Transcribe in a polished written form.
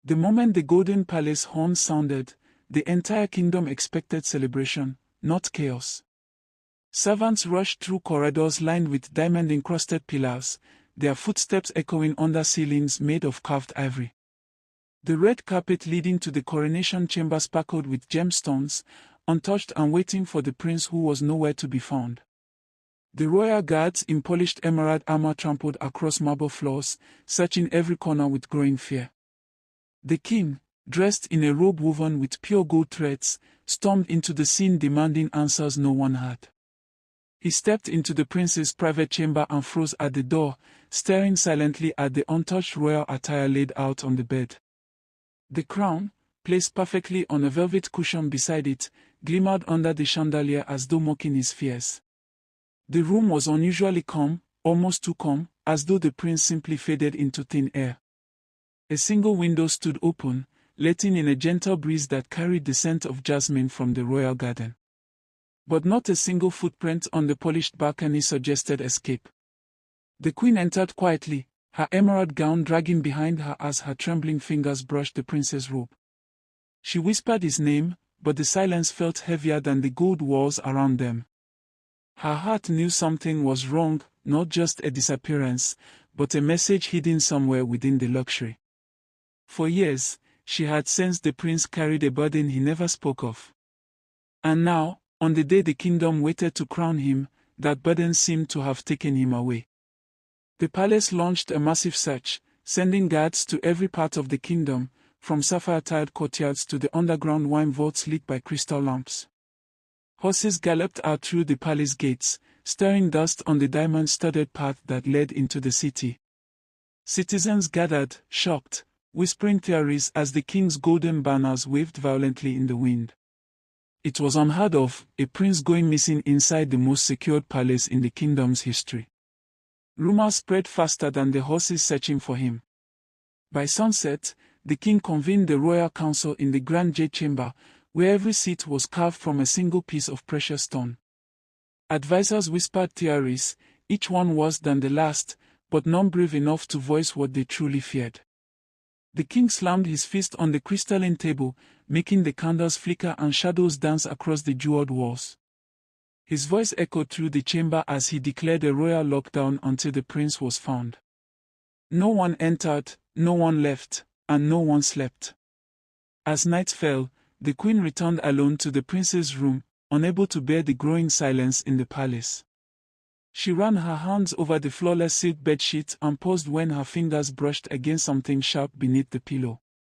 The moment the Golden Palace horn sounded, the entire kingdom expected celebration, not chaos. Servants rushed through corridors lined with diamond-encrusted pillars, their footsteps echoing under ceilings made of carved ivory. The red carpet leading to the coronation chamber sparkled with gemstones, untouched and waiting for the prince who was nowhere to be found. The royal guards in polished emerald armor trampled across marble floors, searching every corner with growing fear. The king, dressed in a robe woven with pure gold threads, stormed into the scene demanding answers no one had. He stepped into the prince's private chamber and froze at the door, staring silently at the untouched royal attire laid out on the bed. The crown, placed perfectly on a velvet cushion beside it, glimmered under the chandelier as though mocking his fears. The room was unusually calm, almost too calm, as though the prince simply faded into thin air. A single window stood open, letting in a gentle breeze that carried the scent of jasmine from the royal garden. But not a single footprint on the polished balcony suggested escape. The queen entered quietly, her emerald gown dragging behind her as her trembling fingers brushed the prince's robe. She whispered his name, but the silence felt heavier than the gold walls around them. Her heart knew something was wrong, not just a disappearance, but a message hidden somewhere within the luxury. For years, she had sensed the prince carried a burden he never spoke of. And now, on the day the kingdom waited to crown him, that burden seemed to have taken him away. The palace launched a massive search, sending guards to every part of the kingdom, from sapphire-tiled courtyards to the underground wine vaults lit by crystal lamps. Horses galloped out through the palace gates, stirring dust on the diamond-studded path that led into the city. Citizens gathered, shocked, whispering theories as the king's golden banners waved violently in the wind. It was unheard of, a prince going missing inside the most secured palace in the kingdom's history. Rumors spread faster than the horses searching for him. By sunset, the king convened the royal council in the grand jade chamber, where every seat was carved from a single piece of precious stone. Advisors whispered theories, each one worse than the last, but none brave enough to voice what they truly feared. The king slammed his fist on the crystalline table, making the candles flicker and shadows dance across the jeweled walls. His voice echoed through the chamber as he declared a royal lockdown until the prince was found. No one entered, no one left, and no one slept. As night fell, the queen returned alone to the prince's room, unable to bear the growing silence in the palace. She ran her hands over the flawless silk bedsheet and paused when her fingers brushed against something sharp beneath the pillow.